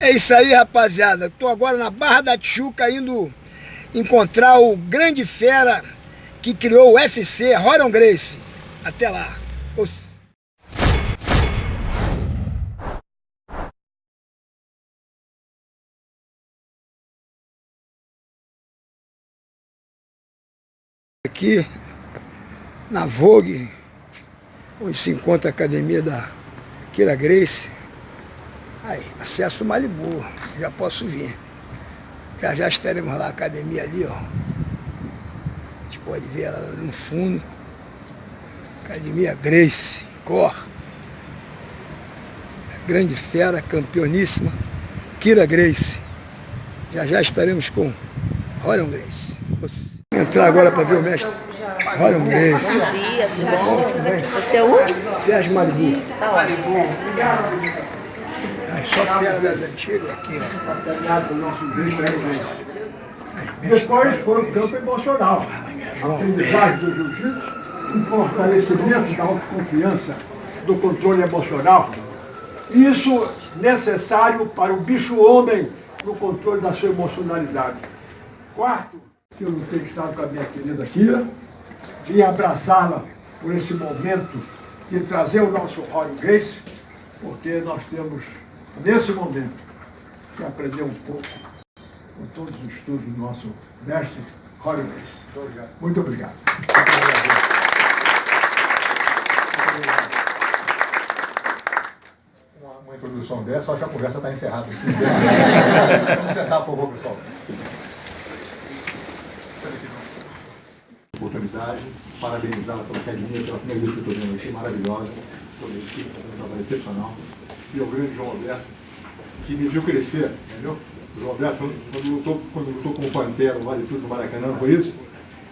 É isso aí, rapaziada. Tô agora na Barra da Tijuca indo encontrar o grande fera que criou o UFC, Rorion Gracie. Até lá. Aqui na Vogue, onde se encontra a academia da Kira Gracie. Aí, acesso Malibu, já posso vir. Já estaremos lá, a academia ali, ó. A gente pode ver ela no fundo. Academia Gracie, Core. A grande fera, campeoníssima, Kira Gracie. Já estaremos com Rorion Gracie. Vou entrar agora para ver o mestre Rorion Gracie. Bom dia, tudo bom? Você é o? Sérgio Malibu. Tá ótimo. Só fera das antigas aqui, Depois foi um campo emocional. Aprendizagem do jiu-jitsu, um fortalecimento da autoconfiança, do controle emocional. Isso necessário para o bicho-homem no controle da sua emocionalidade. Quarto, que eu não tenho estado com a minha querida Kira, vim abraçá-la por esse momento de trazer o nosso Rorion Gracie, porque nós temos, nesse momento, que aprender um pouco com todos os estudos do nosso mestre Rorion Gracie. Muito obrigado. Uma introdução dessa, acho que a conversa está encerrada aqui. Vamos sentar, por favor, pessoal. Oportunidade, parabenizá-la pela academia, pela primeira vez que eu estou vendo aqui, maravilhosa, toda a equipe, fazendo um trabalho excepcional. E ao grande João Alberto, que me viu crescer, entendeu? O João Alberto, quando lutou com o Pantera, o Vale Tudo do Maracanã, foi isso?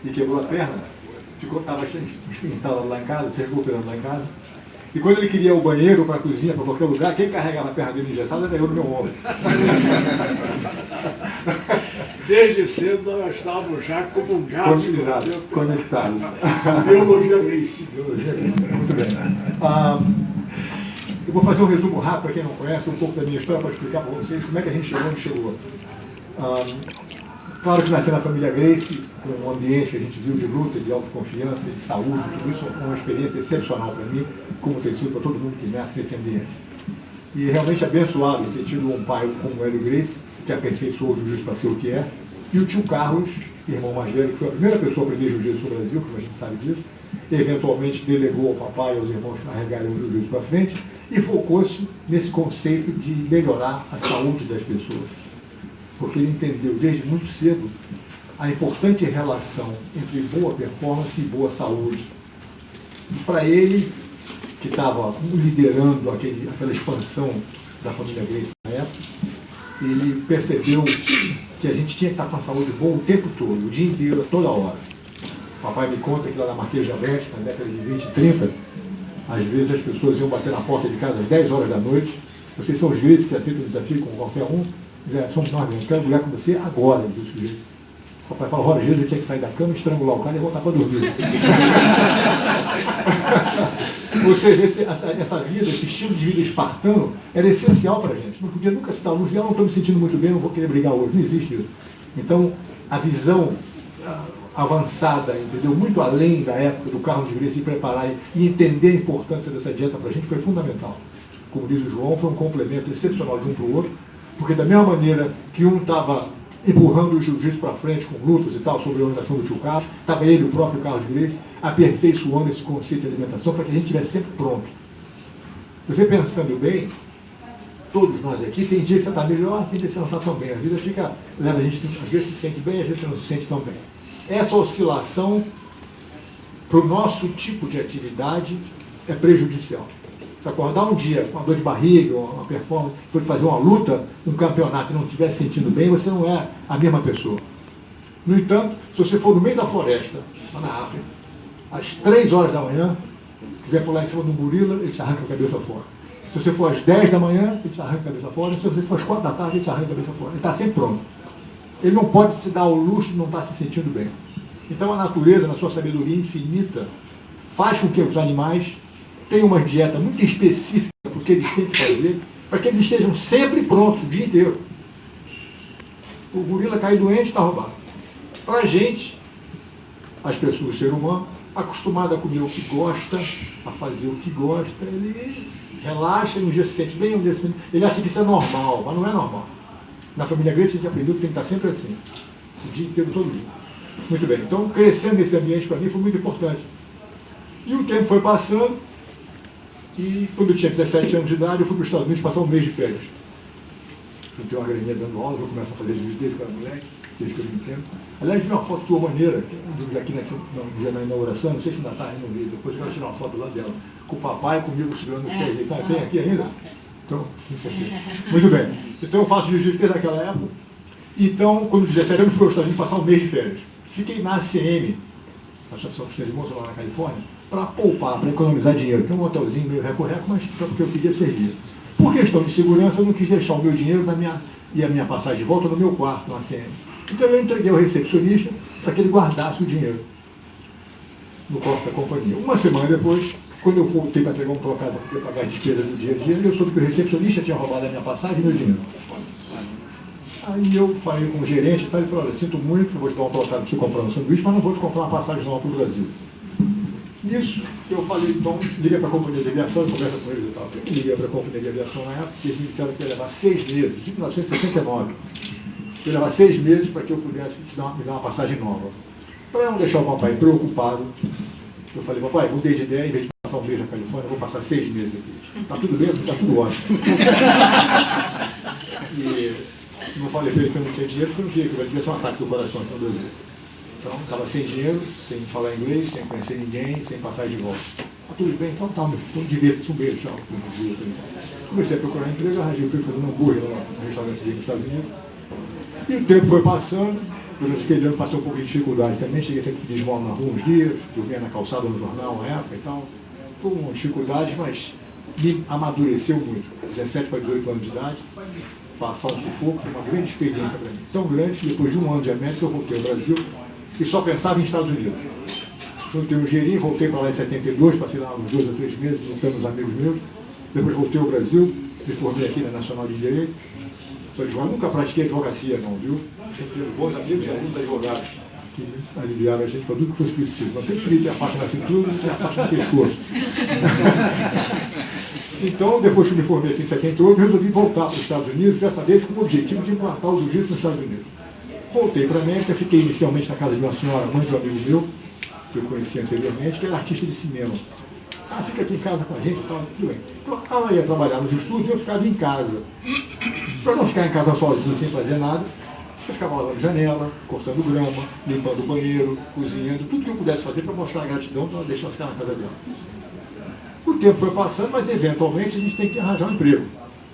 E quebrou a perna, estava espintado lá em casa, se recuperando lá em casa. E quando ele queria o banheiro, para a cozinha, para qualquer lugar, quem carregava a perna dele engessada era eu no meu ombro. Desde cedo nós estávamos já comungados. Conectados. Biologia Gracie. Muito bem. Eu vou fazer um resumo rápido para quem não conhece, um pouco da minha história, para explicar para vocês como é que a gente chegou onde chegou. Claro que nasci na família Gracie, com um ambiente que a gente viu de luta, de autoconfiança, de saúde, tudo isso é uma experiência excepcional para mim, como tem sido para todo mundo que nasce nesse ambiente. E realmente abençoado ter tido um pai como o Hélio Gracie, que aperfeiçoou o jiu-jitsu para ser o que é, e o tio Carlos, irmão mais velho, que foi a primeira pessoa a aprender jiu-jitsu no Brasil, como a gente sabe disso, eventualmente delegou ao papai e aos irmãos carregarem o jiu-jitsu para frente, e focou-se nesse conceito de melhorar a saúde das pessoas. Porque ele entendeu desde muito cedo a importante relação entre boa performance e boa saúde. E para ele, que estava liderando aquela expansão da família Gracie na época, ele percebeu que a gente tinha que estar com a saúde boa o tempo todo, o dia inteiro, a toda hora. O papai me conta que lá na Marquês de Abete, na década de 20 e 30, às vezes as pessoas iam bater na porta de casa às 10 horas da noite. Vocês são os gregos que aceitam o desafio como qualquer um. Dizem, somos nós mesmos, quero brigar com você agora, diz o sujeito. O papai fala, Rorion, ele tinha que sair da cama, estrangular o cara e voltar para dormir. Ou seja, essa vida, esse estilo de vida espartano era essencial para a gente. Não podia nunca citar a luz, não estou me sentindo muito bem, não vou querer brigar hoje. Não existe isso. Então, a visão avançada, entendeu? Muito além da época do Carlos de Gracie se preparar e entender a importância dessa dieta para a gente foi fundamental. Como diz o João, foi um complemento excepcional de um para o outro, porque da mesma maneira que um estava empurrando o jiu-jitsu para frente com lutas e tal, sobre a orientação do tio Carlos, estava ele, o próprio Carlos de Gracie, aperfeiçoando esse conceito de alimentação para que a gente estivesse sempre pronto. Você pensando bem, todos nós aqui, tem dia que você está melhor, tem dia que você não está tão bem. A vida leva a gente, às vezes se sente bem, às vezes você não se sente tão bem. Essa oscilação para o nosso tipo de atividade é prejudicial. Se acordar um dia com uma dor de barriga, uma performance, for fazer uma luta, um campeonato e não estiver se sentindo bem, você não é a mesma pessoa. No entanto, se você for no meio da floresta, lá na África, às 3 horas da manhã, quiser pular em cima do gorila, ele te arranca a cabeça fora. Se você for às 10 da manhã, ele te arranca a cabeça fora. Se você for às 4 da tarde, ele te arranca a cabeça fora. Ele está sempre pronto. Ele não pode se dar o luxo de não estar se sentindo bem. Então a natureza, na sua sabedoria infinita, faz com que os animais tenham uma dieta muito específica, porque eles têm que fazer, para que eles estejam sempre prontos, o dia inteiro. O gorila cai doente, está roubado. Para a gente, as pessoas, o ser humano, acostumado a comer o que gosta, a fazer o que gosta, ele relaxa e um dia se sente bem, um dia se sente... Ele acha que isso é normal, mas não é normal. Na família Grace a gente aprendeu que tem que estar sempre assim, o dia inteiro, todo dia. Muito bem, então crescendo nesse ambiente para mim foi muito importante. E o tempo foi passando, e quando eu tinha 17 anos de idade, eu fui para os Estados Unidos passar um mês de férias. Eu tenho uma graninha dando aula, eu começo a fazer jiu-jitsu desde que eu era moleque, desde que eu me entendo. Aliás, vi uma foto sua maneira, aqui na inauguração, não sei se ainda está aí no vídeo, depois eu quero tirar uma foto lá dela, com o papai comigo segurando os pés. Tá, tem aqui ainda? Então, isso aqui. Muito bem. Então eu faço jiu-jitsu desde aquela época. Então, quando 17 anos, fui aos Estados Unidos passar um mês de férias. Fiquei na ACM, a Associação Cristã de Moços lá na Califórnia, para poupar, para economizar dinheiro, que é um hotelzinho meio recorreco, mas porque eu queria servir. Por questão de segurança, eu não quis deixar o meu dinheiro e a minha passagem de volta no meu quarto, na ACM. Então eu entreguei ao recepcionista para que ele guardasse o dinheiro no cofre da companhia. Uma semana depois, quando eu voltei para entregar um trocado para pagar as despesas do dia a dia, eu soube que o recepcionista tinha roubado a minha passagem e meu dinheiro. Aí eu falei com o gerente e tal, ele falou, olha, sinto muito, eu vou te dar um trocado para você comprar um sanduíche, mas não vou te comprar uma passagem nova para o Brasil. Nisso, eu falei, então, liguei para a companhia de aviação, conversa com eles e tal. Eu liguei para a companhia de aviação na época, e eles me disseram que ia levar 6 meses, em 1969. Ia levar 6 meses para que eu pudesse me dar uma passagem nova. Para não deixar o papai preocupado, eu falei, papai, mudei de ideia, em vez de passar um mês na Califórnia, eu vou passar 6 meses aqui. Está tudo bem? Está tudo ótimo. E não falei para ele que eu não tinha dinheiro, porque eu não queria que ele tivesse um ataque do coração aqui no Brasil. Então, estava sem dinheiro, sem falar inglês, sem conhecer ninguém, sem passagem de volta. Tá tudo bem? Então tá, então divirta-se, um beijo, tchau. Comecei a procurar emprego, arranjei o fui fazendo hambúrguer lá no restaurante dos Estados Unidos. E o tempo foi passando, durante aquele ano passei um pouco de dificuldade também, cheguei a ter que desmolar na rua uns dias, dormia na calçada no jornal na época e tal. Foi uma dificuldade, mas me amadureceu muito. 17 para 18 anos de idade, passar um sufoco, foi uma grande experiência para mim. Tão grande que depois de um ano de América eu voltei ao Brasil e só pensava em Estados Unidos. Juntei um dinheirinho, voltei para lá em 72, passei lá uns 2 ou 3 meses, juntando uns amigos meus. Depois voltei ao Brasil, me formei aqui na Nacional de Direito. Nunca pratiquei advocacia não, viu? Sempre tive bons amigos e alunos advogados que aliviaram a gente para tudo que fosse preciso. Nós sempre queria ter a faixa na cintura e a faixa no pescoço. Então, depois que me formei aqui em 78, resolvi voltar para os Estados Unidos, dessa vez com o objetivo de implantar o jiu-jitsu nos Estados Unidos. Voltei para a América, fiquei inicialmente na casa de uma senhora, mãe de um amigo meu, que eu conhecia anteriormente, que era artista de cinema. Ah, fica aqui em casa com a gente e tal, tudo bem. Então, ela ia trabalhar nos estúdios e eu ficava em casa. Para não ficar em casa sozinho, sem fazer nada, eu ficava lavando janela, cortando grama, limpando o banheiro, cozinhando, tudo que eu pudesse fazer para mostrar a gratidão para ela deixar eu ficar na casa dela. O tempo foi passando, mas eventualmente a gente tem que arranjar um emprego.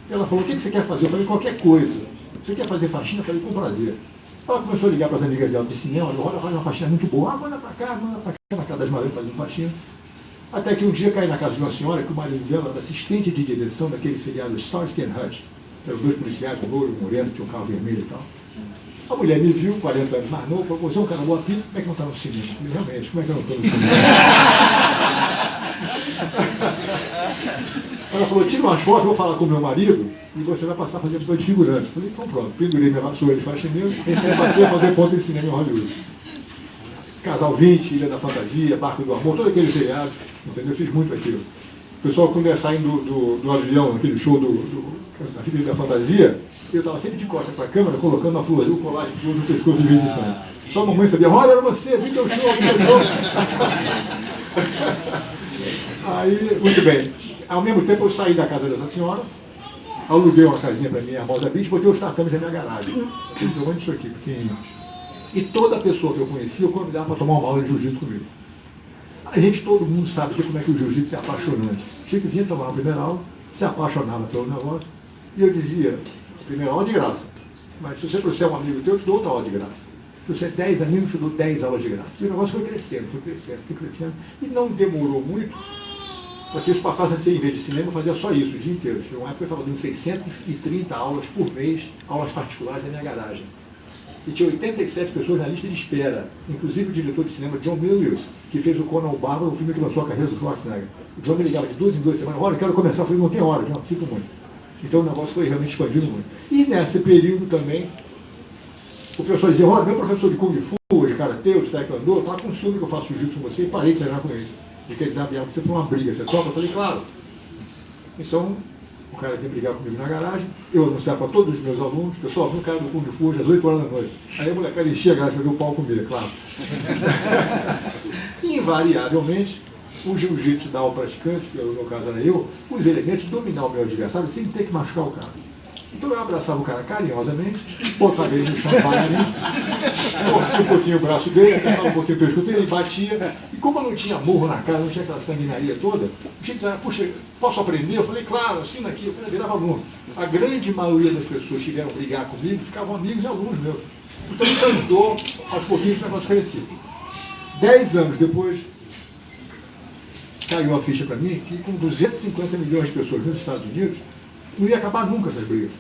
Ela falou, o que você quer fazer? Eu falei, qualquer coisa. Você quer fazer faxina? Eu falei, com prazer. Ela começou a ligar para as amigas dela de cinema, olha, faz uma faxina muito boa, manda para cá, na casa das madrinhas fazendo faxina. Até que um dia caí na casa de uma senhora, que o marido dela era assistente de direção daquele seriado Starsky and Hutch. Eram os 2 policiais, um louro, um moreno, tinha um carro vermelho e tal. A mulher me viu, 40 anos mais novo, falou, você é um cara boa pinta, como é que não está no cinema? Eu falei, realmente, como é que eu não estou no cinema? Ela falou, tira umas fotos, eu vou falar com o meu marido e você vai passar a fazer papel de figurante. Eu falei, então pronto, pendurei minha vassoura de faxineiro e passei a fazer ponto de cinema em Hollywood. Casal 20, Ilha da Fantasia, Barco do Amor, todo aquele seriado, entendeu? Eu fiz muito aquilo. O pessoal, quando ia saindo do avião, aquele show da Ilha da Fantasia, eu estava sempre de costas para a câmera, colocando uma flor azul, colar de flor no pescoço do visitante. Só a mamãe sabia, olha, era você, vi teu show, vi teu show. Aí, muito bem. Ao mesmo tempo, eu saí da casa dessa senhora, aluguei uma casinha para mim, a Hermosa Beach, botei os tatames na minha garagem. Eu estou isso aqui, pequenininho. E toda pessoa que eu conhecia, eu convidava para tomar uma aula de jiu-jitsu comigo. A gente, todo mundo sabe como é que o jiu-jitsu é apaixonante. Chico vinha tomar a primeira aula, se apaixonava pelo negócio, e eu dizia, primeira aula de graça, mas se você é um amigo teu, eu te dou outra aula de graça. Se você é 10 amigos, eu te dou 10 aulas de graça. E o negócio foi crescendo, e não demorou muito, para que eles passassem a ser, em vez de cinema, eu fazia só isso, o dia inteiro. Chegou uma época que eu estava dando 630 aulas por mês, aulas particulares na minha garagem. E tinha 87 pessoas na lista de espera, inclusive o diretor de cinema, John Milius, que fez o Conan o Bárbaro, o filme que lançou a carreira do Schwarzenegger. O John me ligava de 2 em 2 semanas, olha, eu quero começar, eu falei, não tem hora, John, sinto muito. Então o negócio foi realmente expandindo muito. E nesse período também, o pessoal dizia, olha, meu professor de Kung Fu, de Karatê, de Taekwondo, estava com ciúme que eu faço jiu-jitsu com você e parei de treinar com ele. Ele quer desafiar você por uma briga, você topa? Eu falei, claro. Então, o cara vinha brigar comigo na garagem, eu anunciava para todos os meus alunos, pessoal, vi um cara do Kung Fu hoje às 8 horas da noite. Aí a molecada enchia a garagem para ver o pau comigo, é claro. Invariavelmente, o jiu-jitsu dá ao praticante, que no meu caso era eu, os elementos de dominar o meu adversário sem ter que machucar o cara. Então eu abraçava o cara carinhosamente, botava ele no chão devagarinho, torcia um pouquinho o braço dele, apertava um pouquinho o pescoço dele, ele batia. E como eu não tinha morro na cara, não tinha aquela sanguinaria toda, o gente dizia, puxa, posso aprender? Eu falei, claro, assina aqui, eu virava aluno. A grande maioria das pessoas que vieram brigar comigo ficavam amigos e alunos meus. Então isso ajudou, aos pouquinhos, o negócio crescia. 10 anos depois, caiu a ficha para mim que com 250 milhões de pessoas nos Estados Unidos, não ia acabar nunca essas brigas.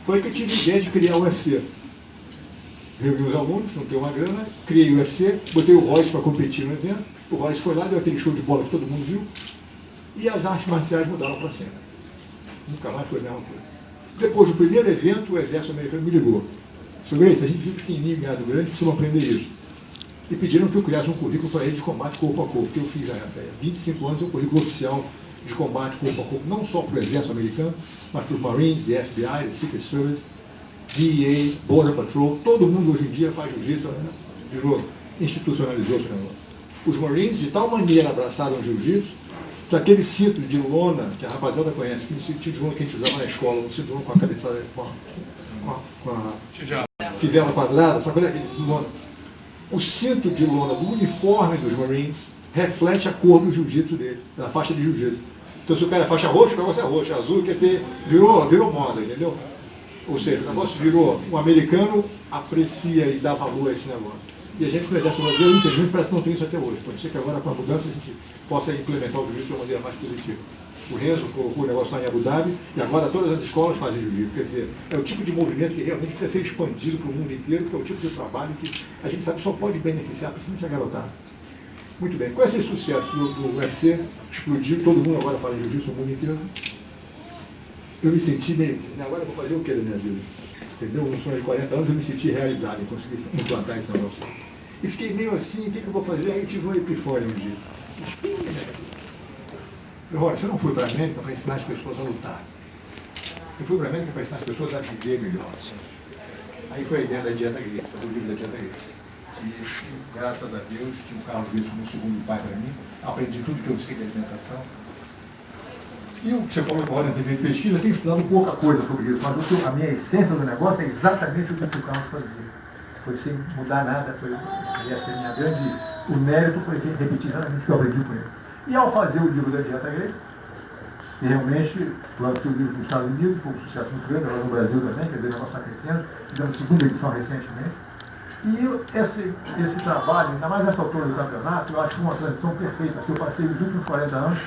Foi que eu tive a ideia de criar o UFC. Reuni os alunos, não tenho uma grana, criei o UFC, botei o Royce para competir no evento, o Royce foi lá, deu aquele show de bola que todo mundo viu, e as artes marciais mudaram para sempre. Nunca mais foi a mesma coisa. Depois do primeiro evento, o exército americano me ligou. Seu Grace, a gente viu pequenininho e ganhado grande, precisamos aprender isso. E pediram que eu criasse um currículo para ele de combate corpo a corpo, que eu fiz já há 25 anos, é um currículo oficial de combate corpo a corpo, não só para o exército americano, mas para os Marines, the FBI, the Secret Service, DEA, Border Patrol, todo mundo hoje em dia faz jiu-jitsu, né? Virou, institucionalizou esse negócio. Os Marines de tal maneira abraçaram o jiu-jitsu, que aquele cinto de lona, que a rapaziada conhece, aquele cinto de lona que a gente usava na escola, um cinto de lona com a cabeçada, com a fivela quadrada, sabe aquele cinto de lona? O cinto de lona do uniforme dos Marines reflete a cor do jiu-jitsu dele, da faixa de jiu-jitsu. Então se o cara é faixa roxa, o negócio é roxo, azul, quer dizer, virou moda, entendeu? Ou seja, o negócio virou, o americano aprecia e dá valor a esse negócio. E a gente com o exército brasileiro, infelizmente, parece que não tem isso até hoje. Pode ser que agora com a mudança a gente possa implementar o jiu-jitsu de uma maneira mais positiva. O Renzo colocou o negócio lá em Abu Dhabi e agora todas as escolas fazem jiu-jitsu. Quer dizer, é o tipo de movimento que realmente precisa ser expandido para o mundo inteiro, porque é o tipo de trabalho que a gente sabe só pode beneficiar, principalmente a garotada. Muito bem, com esse sucesso do UFC, explodiu, todo mundo agora fala jiu-jitsu no mundo inteiro. Eu me senti meio, agora eu vou fazer o que da minha vida? Entendeu? Um sonho de 40 anos, eu me senti realizado em conseguir implantar esse negócio. E fiquei meio assim, o que eu vou fazer? Aí eu tive uma epifânia um dia. Olha, você não foi para a América para ensinar as pessoas a lutar. Você foi para a América para ensinar as pessoas a viver melhor. Aí foi a ideia da dieta grega, fazer o livro da dieta grega. E, graças a Deus, tinha o Carlos Grito como segundo pai para mim, aprendi tudo que eu sei de alimentação. E o que você falou que a tem feito pesquisa, eu tenho estudado pouca coisa sobre isso, mas a minha essência do negócio é exatamente o que o Carlos fazia. Foi sem mudar nada, foi minha grande. O mérito foi repetir exatamente o que eu aprendi com ele. E ao fazer o livro da dieta grega, e realmente lancei o livro nos Estados Unidos, foi um sucesso muito grande, agora no Brasil também, quer dizer, o negócio está crescendo, fizemos a segunda edição recentemente. E esse trabalho, ainda mais nessa altura do campeonato, eu acho que uma transição perfeita, porque eu passei os últimos 40 anos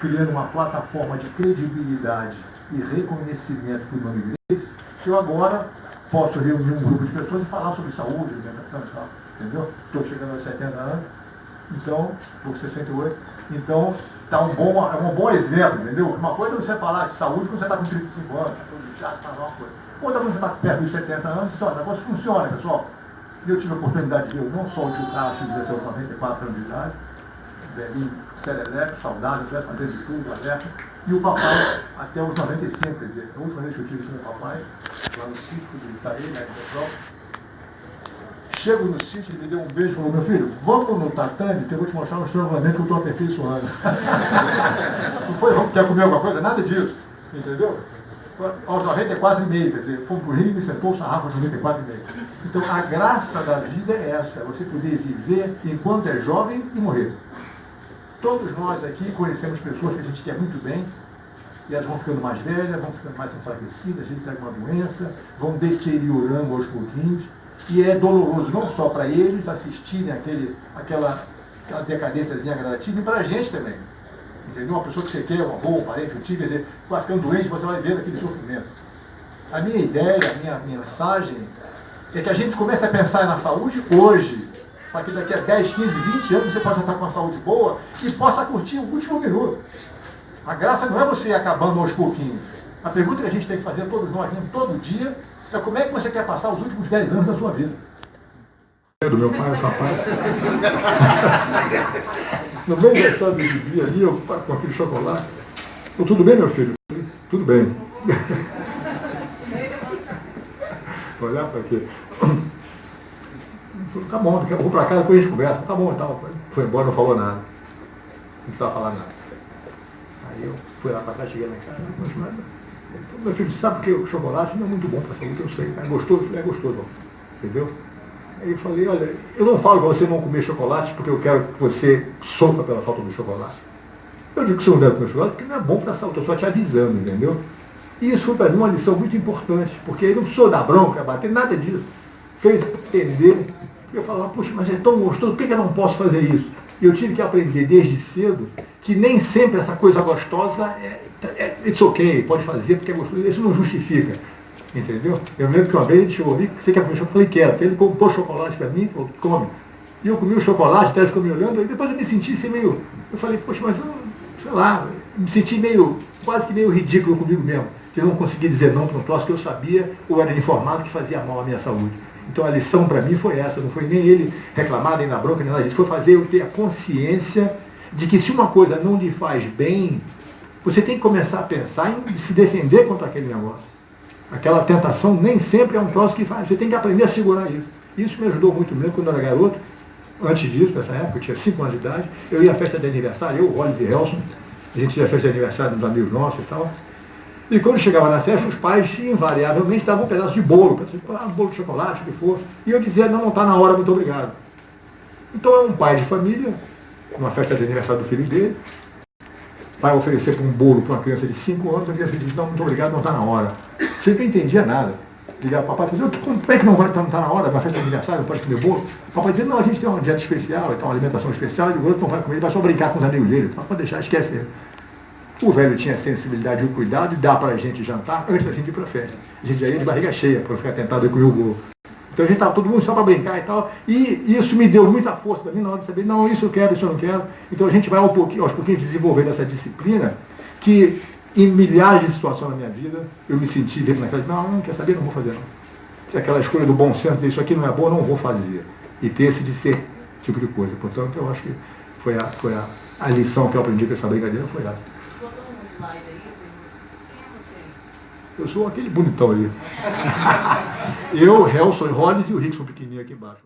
criando uma plataforma de credibilidade e reconhecimento para o nome Grace, que eu agora posso reunir um grupo de pessoas e falar sobre saúde, alimentação e tal, entendeu? Estou chegando aos 70 anos, então, por 68, então é um bom exemplo, entendeu? Uma coisa é você falar de saúde quando você está com 35 anos, já está uma coisa. Outra quando você está perto dos 70 anos, o negócio funciona, pessoal. E eu tive a oportunidade de ver não só o Gil Castro, que até os 94 anos de idade, velhinho, serelepe, saudável, tivesse fazendo de tudo, aberto, e o papai até os 95, quer dizer, a última vez que eu tive com o meu papai, lá no sítio, fui visitar ele, né, em Petrópolis. Chego no sítio, ele me deu um beijo e falou, meu filho, vamos no tatame, que eu vou te mostrar um estrangulamento que eu estou aperfeiçoando. Não foi, vamos, quer comer alguma coisa? Nada disso, entendeu? Aos 94,5, quer dizer, fomos para o Rio e sentou-se na Rafa aos 94,5. Então, a graça da vida é essa, você poder viver enquanto é jovem e morrer. Todos nós aqui conhecemos pessoas que a gente quer muito bem, e elas vão ficando mais velhas, vão ficando mais enfraquecidas, a gente pega uma doença, vão deteriorando aos pouquinhos, e é doloroso não só para eles assistirem aquela decadênciazinha gradativa, e para a gente também. Entendeu? Uma pessoa que você quer, um avô, um parente, um tio, quer dizer, vai ficando doente, você vai vendo aquele sofrimento. A minha ideia, a minha mensagem, é que a gente comece a pensar na saúde hoje, para que daqui a 10, 15, 20 anos você possa estar com uma saúde boa e possa curtir o último minuto. A graça não é você ir acabando aos pouquinhos. A pergunta que a gente tem que fazer a todos nós mesmo, todo dia, é como é que você quer passar os últimos 10 anos da sua vida. Do meu pai, essa parte. No meio da história do gibi ali, eu com aquele chocolate. Então, tudo bem, meu filho? Tudo bem. Olhar para quê? Tá bom, eu vou para casa, depois a gente conversa. Tá bom e tal. Foi embora, não falou nada. Não precisava falar nada. Aí eu fui lá para casa, cheguei lá em casa. Meu filho, sabe que o chocolate não é muito bom para a saúde, eu sei. É gostoso? É gostoso, entendeu? Aí eu falei, olha, eu não falo para você não comer chocolate porque eu quero que você sofra pela falta do chocolate. Eu digo que você não deve comer chocolate porque não é bom para a saúde, eu estou só te avisando, entendeu? E isso foi para mim uma lição muito importante, porque eu não sou da bronca, bater, nada disso. Fez entender. Eu falava, puxa, mas é tão gostoso, por que eu não posso fazer isso? E eu tive que aprender desde cedo que nem sempre essa coisa gostosa it's ok, pode fazer porque é gostoso. Isso não justifica. Entendeu? Eu lembro que uma vez ele chegou ali, você quer comer chocolate? Eu falei, quero. Ele comprou chocolate para mim, falou, come. E eu comi o chocolate, até ele ficou me olhando, e depois eu me senti assim meio. Eu falei, poxa, mas eu, sei lá, me senti meio, quase que meio ridículo comigo mesmo, de não conseguir dizer não para um troço que eu sabia ou era informado que fazia mal à minha saúde. Então a lição para mim foi essa, não foi nem ele reclamar, nem na bronca, nem nada disso, foi fazer eu ter a consciência de que se uma coisa não lhe faz bem, você tem que começar a pensar em se defender contra aquele negócio. Aquela tentação nem sempre é um troço que faz. Você tem que aprender a segurar isso. Isso me ajudou muito mesmo quando eu era garoto. Antes disso, nessa época, eu tinha 5 anos de idade. Eu ia à festa de aniversário, eu, Rollins e Helson. A gente ia à festa de aniversário dos amigos nossos e tal. E quando chegava na festa, os pais invariavelmente davam um pedaço de bolo. Bolo de chocolate, o que for. E eu dizia, não está na hora, muito obrigado. Então é um pai de família, numa festa de aniversário do filho dele, vai oferecer um bolo para uma criança de 5 anos, a criança diz, não, muito obrigado, não está na hora. Você não entendia nada. Ligar para o papai e fazer, como é que não vai estar na hora, vai festa de aniversário, não pode comer bolo? O papai dizia, não, a gente tem uma dieta especial, tem uma alimentação especial, e o outro não vai comer, ele vai só brincar com os amigos dele, então pode deixar, esquece ele. O velho tinha a sensibilidade e o cuidado de dar para a gente jantar antes da gente ir para a festa. A gente já ia de barriga cheia, para não ficar tentado a comer o bolo. Então a gente estava todo mundo só para brincar e tal, e isso me deu muita força para mim na hora de saber, não, isso eu quero, isso eu não quero. Então a gente vai aos pouquinhos desenvolvendo essa disciplina que em milhares de situações na minha vida, eu me senti dentro naquela, não quer saber, não vou fazer não. Se aquela escolha do bom senso, isso aqui não é bom, não vou fazer. E ter esse de ser tipo de coisa. Portanto, eu acho que foi a lição que eu aprendi com essa brincadeira, foi essa. Eu sou aquele bonitão ali. Eu, Helson e Rollins e o Rickson pequenininho aqui embaixo.